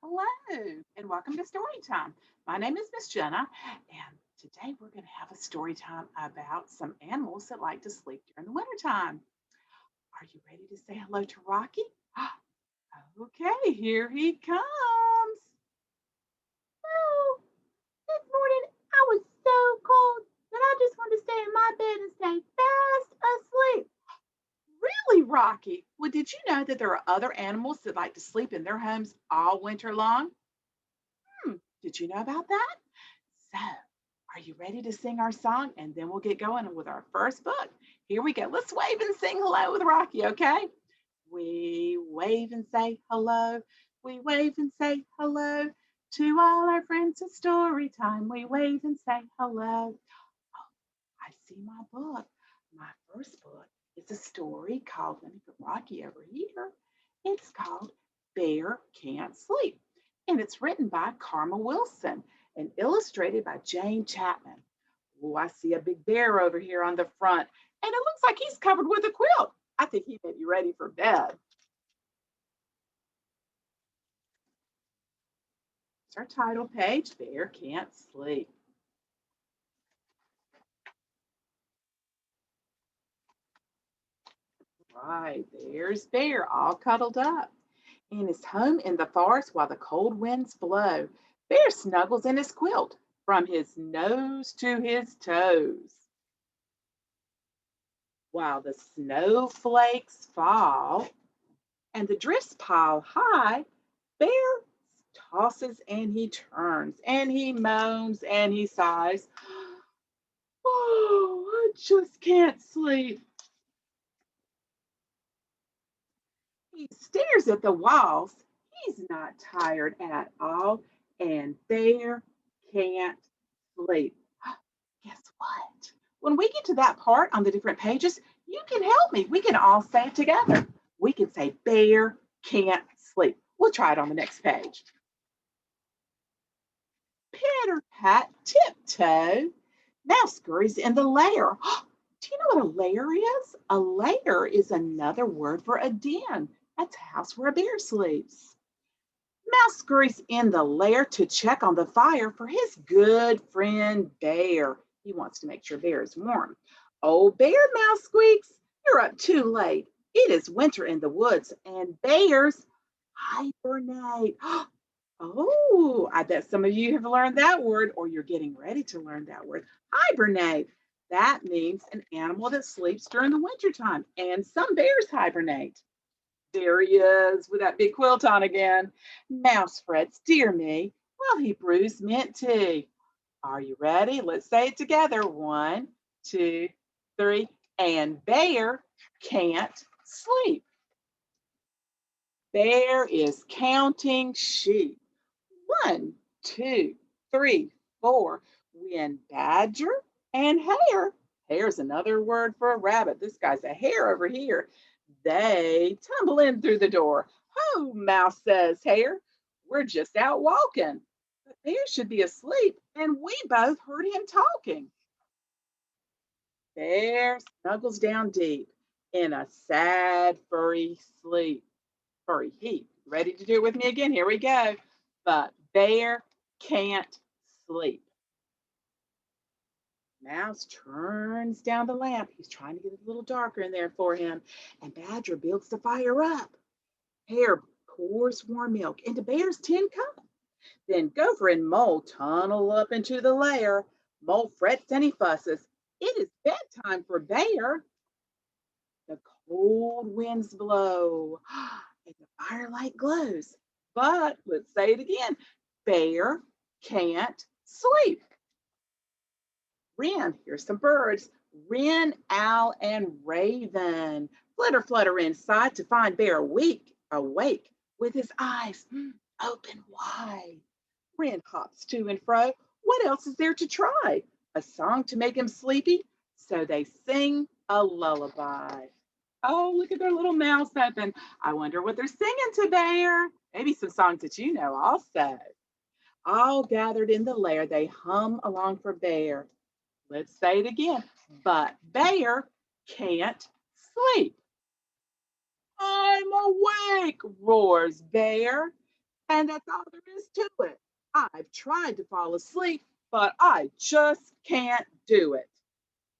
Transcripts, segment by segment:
Hello, and welcome to Storytime. My name is Miss Jenna, and today we're going to have a story time about some animals that like to sleep during the wintertime. Are you ready to say hello to Rocky? Okay, here he comes. Oh, this morning I was so cold that I just wanted to stay in my bed and stay fast asleep. Really, Rocky? Well, did you know that there are other animals that like to sleep in their homes all winter long? Hmm, did you know about that? So, are you ready to sing our song? And then we'll get going with our first book. Here we go. Let's wave and sing hello with Rocky, okay? We wave and say hello. We wave and say hello to all our friends at story time. We wave and say hello. Oh, I see my book. My first book is a story called, let me put Rocky over here. It's called Bear Can't Sleep. And it's written by Karma Wilson and illustrated by Jane Chapman. Oh, I see a big bear over here on the front, and it looks like he's covered with a quilt. I think he may be ready for bed. It's our title page, Bear Can't Sleep. Right, there's Bear all cuddled up in his home in the forest while the cold winds blow. Bear snuggles in his quilt from his nose to his toes. While the snowflakes fall and the drifts pile high, Bear tosses and he turns and he moans and he sighs. Oh, I just can't sleep. He stares at the walls. He's not tired at all, and Bear can't sleep. Guess what? When we get to that part on the different pages, you can help me. We can all say it together. We can say, Bear can't sleep. We'll try it on the next page. Pitter pat, tiptoe. Mouse scurries in the lair. Do you know what a lair is? A lair is another word for a den. That's a house where a bear sleeps. Mouse scurries in the lair to check on the fire for his good friend Bear. He wants to make sure Bear is warm. Oh, Bear, Mouse squeaks, you're up too late. It is winter in the woods, and bears hibernate. Oh, I bet some of you have learned that word, or you're getting ready to learn that word. Hibernate. That means an animal that sleeps during the wintertime, and some bears hibernate. There he is with that big quilt on again. Mouse frets, dear me, while he brews mint tea. Are you ready? Let's say it together. One, two, three. And Bear can't sleep. Bear is counting sheep. One, two, three, four. When Badger and Hare, hare's another word for a rabbit. This guy's a hare over here. They tumble in through the door. Oh, Mouse says, Hare, we're just out walking. But Bear should be asleep, and we both heard him talking. Bear snuggles down deep in a sad, furry sleep. Furry heap. Ready to do it with me again? Here we go. But Bear can't sleep. Mouse turns down the lamp. He's trying to get it a little darker in there for him. And Badger builds the fire up. Hare pours warm milk into Bear's tin cup. Then Gopher and Mole tunnel up into the lair. Mole frets and he fusses. It is bedtime for Bear. The cold winds blow and the firelight glows. But let's say it again, Bear can't sleep. Wren, here's some birds. Wren, owl, and raven. Flutter inside to find Bear awake with his eyes open wide. Wren hops to and fro. What else is there to try? A song to make him sleepy? So they sing a lullaby. Oh, look at their little mouths open. I wonder what they're singing to Bear. Maybe some songs that you know also. All gathered in the lair, they hum along for Bear. Let's say it again. But Bear can't sleep. I'm awake, roars Bear. And that's all there is to it. I've tried to fall asleep, but I just can't do it.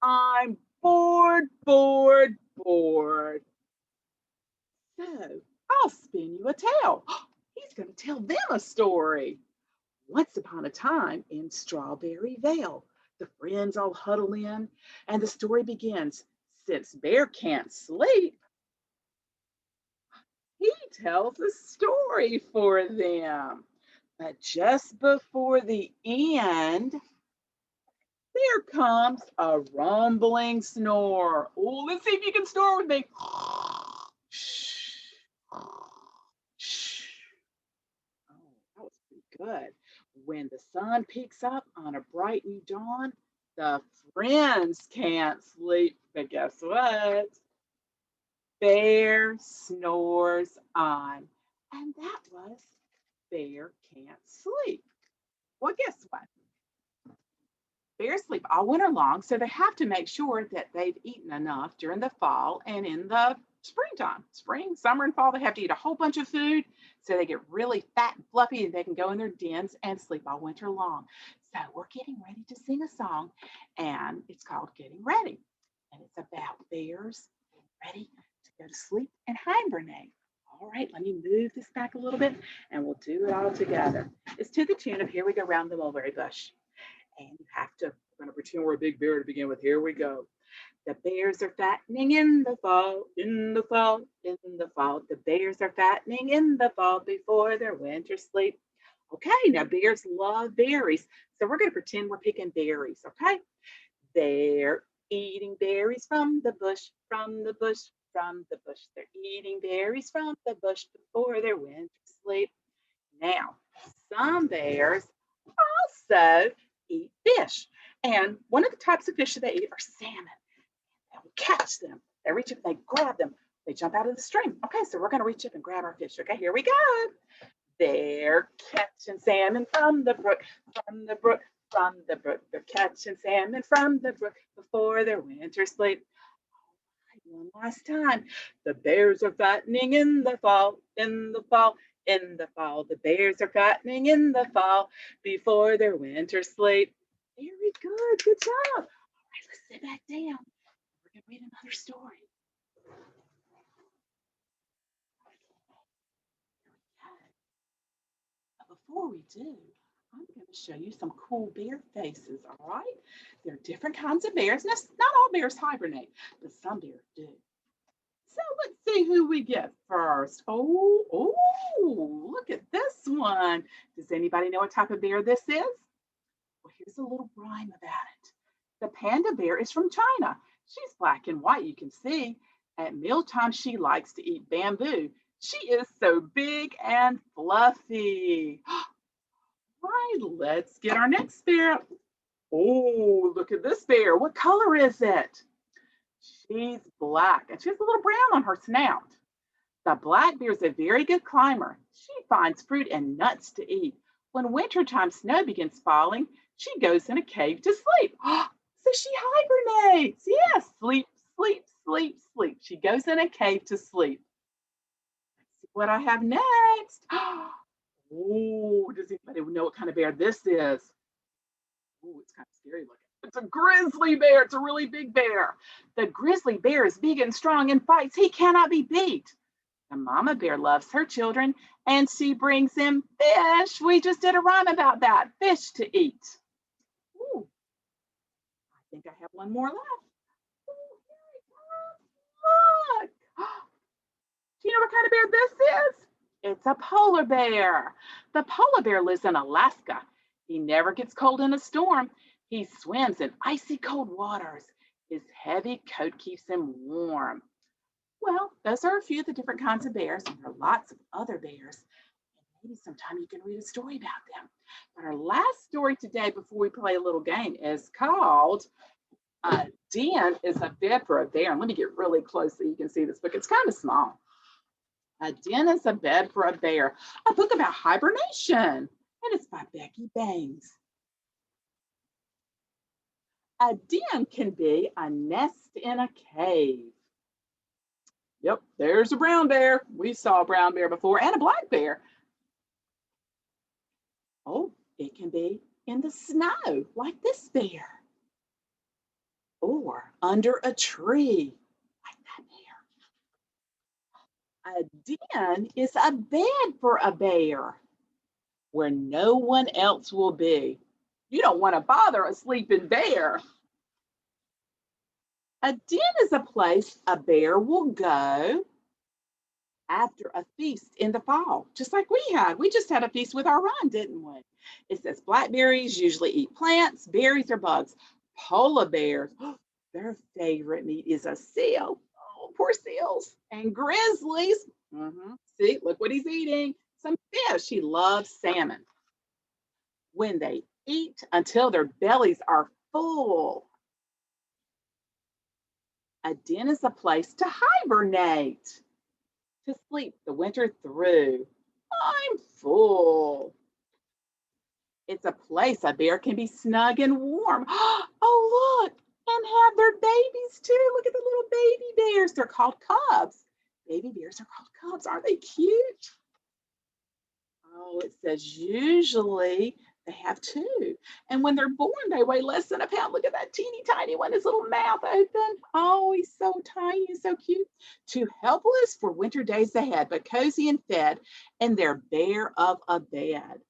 I'm bored, bored, bored. So I'll spin you a tale. He's going to tell them a story. Once upon a time in Strawberry Vale, the friends all huddle in, and the story begins. Since Bear can't sleep, he tells a story for them. But just before the end, there comes a rumbling snore. Oh, let's see if you can snore with me. Oh, that was pretty good. When the sun peeks up on a bright new dawn, the friends can't sleep. But guess what? Bear snores on. And that was Bear Can't Sleep. Well, guess what? Bears sleep all winter long, so they have to make sure that they've eaten enough during the fall and in the springtime. Spring, summer, and fall, they have to eat a whole bunch of food so they get really fat and fluffy and they can go in their dens and sleep all winter long. So we're getting ready to sing a song, and it's called Getting Ready. And it's about bears ready to go to sleep and hibernate. All right, let me move this back a little bit and we'll do it all together. It's to the tune of Here We Go Round the Mulberry Bush. And you have to, we're going to pretend we're a big bear to begin with. Here we go. The bears are fattening in the fall, in the fall, in the fall. The bears are fattening in the fall before their winter sleep. Okay, now bears love berries. So we're going to pretend we're picking berries, okay? They're eating berries from the bush, from the bush, from the bush. They're eating berries from the bush before their winter sleep. Now, some bears also eat fish. And one of the types of fish that they eat are salmon. And we catch them. They reach up, they grab them, they jump out of the stream. Okay, so we're going to reach up and grab our fish. Okay, here we go. They're catching salmon from the brook, from the brook, from the brook. They're catching salmon from the brook before their winter sleep. One last time. The bears are fattening in the fall, in the fall, in the fall. The bears are fattening in the fall before their winter sleep. Very good. Good job. All right, let's sit back down. We're going to read another story. But before we do, I'm going to show you some cool bear faces, all right? There are different kinds of bears. Now, not all bears hibernate, but some bears do. So let's see who we get first. Oh, look at this one. Does anybody know what type of bear this is? Well, here's a little rhyme about it. The panda bear is from China. She's black and white, you can see. At mealtime, she likes to eat bamboo. She is so big and fluffy. Right, let's get our next bear. Oh, look at this bear. What color is it? She's black and she has a little brown on her snout. The black bear is a very good climber. She finds fruit and nuts to eat. When wintertime snow begins falling, she goes in a cave to sleep. So she hibernates. Yes, sleep, sleep, sleep, sleep. She goes in a cave to sleep. Let's see what I have next. Oh, does anybody know what kind of bear this is? Oh, it's kind of scary looking. It's a grizzly bear. It's a really big bear. The grizzly bear is big and strong and fights. He cannot be beat. The mama bear loves her children and she brings them fish. We just did a rhyme about that. Fish to eat. Ooh, I think I have one more left. Ooh, here it comes. Look. Do you know what kind of bear this is? It's a polar bear. The polar bear lives in Alaska. He never gets cold in a storm. He swims in icy cold waters. His heavy coat keeps him warm. Well, those are a few of the different kinds of bears, and there are lots of other bears. And maybe sometime you can read a story about them. But our last story today, before we play a little game, is called Den is a Bed for a Bear. And let me get really close so you can see this book. It's kind of small. A Den is a Bed for a Bear, a book about hibernation. And it's by Becky Bangs. A den can be a nest in a cave. Yep, there's a brown bear. We saw a brown bear before and a black bear. Oh, it can be in the snow, like this bear, or under a tree, like that bear. A den is a bed for a bear where no one else will be. You don't want to bother a sleeping bear. A den is a place a bear will go after a feast in the fall, just like we had. We just had a feast with our run, didn't we? It says blackberries usually eat plants, berries, or bugs. Polar bears, their favorite meat is a seal. Oh, poor seals. And grizzlies, see, look what he's eating. Some fish. He loves salmon. When they eat until their bellies are full, a den is a place to hibernate, to sleep the winter through. I'm full. It's a place a bear can be snug and warm. Oh, look, and have their babies too. Look at the little baby bears. They're called cubs. Baby bears are called cubs. Aren't they cute? Oh, it says usually they have two. And when they're born, they weigh less than a pound. Look at that teeny tiny one, his little mouth open. Oh, he's so tiny, so cute. Too helpless for winter days ahead, but cozy and fed in their bear of a bed.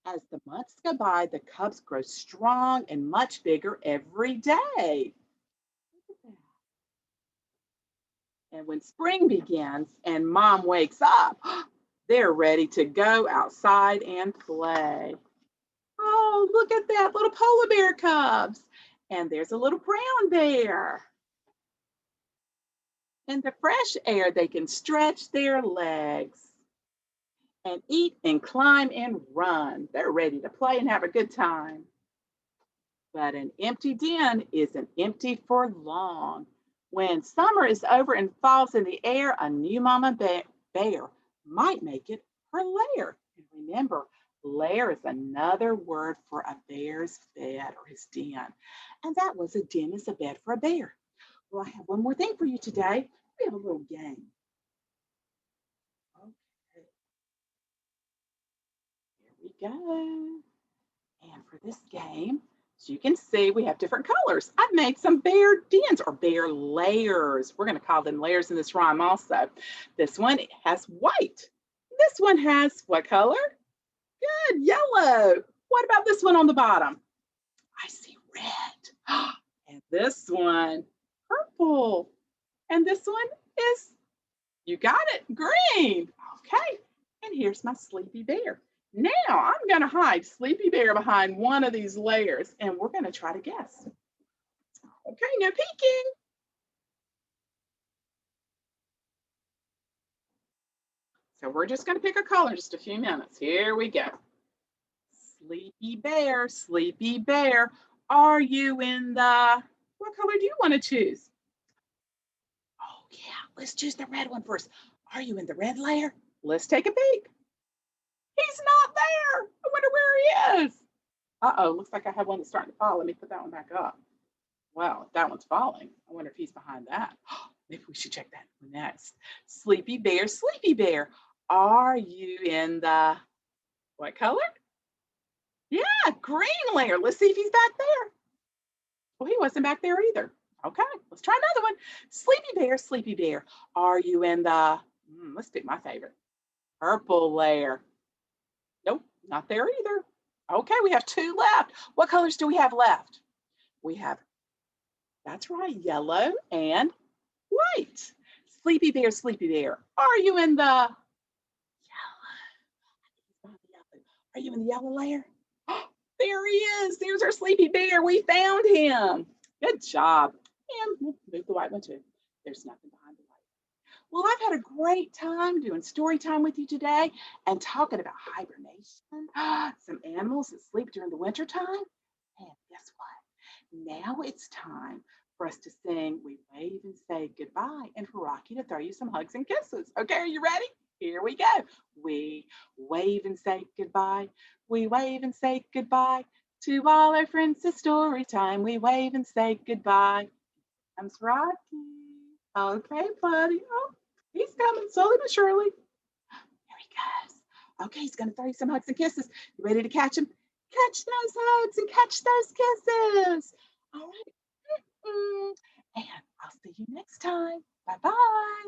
As the months go by, the cubs grow strong and much bigger every day. And when spring begins and mom wakes up, they're ready to go outside and play. Oh, look at that, little polar bear cubs. And there's a little brown bear. In the fresh air, they can stretch their legs and eat and climb and run. They're ready to play and have a good time. But an empty den isn't empty for long. When summer is over and fall's in the air, a new mama bear might make it her lair. And remember, lair is another word for a bear's bed or his den. And that was a den is a bed for a bear. Well, I have one more thing for you today. We have a little game. Okay, here we go. And for this game, as you can see, we have different colors. I've made some bear dens or bear layers. We're going to call them layers in this rhyme also. This one has white. This one has what color? Good, yellow. What about this one on the bottom? I see red. And this one, purple. And this one is, you got it, green. Okay, and here's my sleepy bear. Now I'm going to hide Sleepy Bear behind one of these layers and we're going to try to guess. Okay, no peeking. So we're just going to pick a color in just a few minutes. Here we go. Sleepy Bear, are you in the, what color do you want to choose? Oh yeah, let's choose the red one first. Are you in the red layer? Let's take a peek. He's not there. I wonder where he is. Uh-oh, looks like I have one that's starting to fall. Let me put that one back up. Wow, that one's falling. I wonder if he's behind that. Maybe we should check that one next. Sleepy Bear, are you in the, what color? Yeah, green layer. Let's see if he's back there. Well, he wasn't back there either. Okay, let's try another one. Sleepy Bear, are you in the, let's pick my favorite, purple layer. Nope, not there either. Okay, we have two left. What colors do we have left? We have, that's right, yellow and white. Sleepy Bear, are you in the yellow? Are you in the yellow layer? There he is. There's our Sleepy Bear. We found him. Good job. And we'll move the white one too. There's nothing behind the white. Well, I've had a great time doing story time with you today and talking about hibernation, some animals that sleep during the winter time. And guess what? Now it's time for us to sing We Wave and Say Goodbye and for Rocky to throw you some hugs and kisses. Okay, are you ready? Here we go. We wave and say goodbye. We wave and say goodbye to all our friends to story time. We wave and say goodbye. Comes Rocky. Okay, buddy. Oh, He's coming slowly but surely. There he goes. Okay, he's going to throw you some hugs and kisses. You ready to catch him? Catch those hugs and catch those kisses. All right. And I'll see you next time. Bye bye.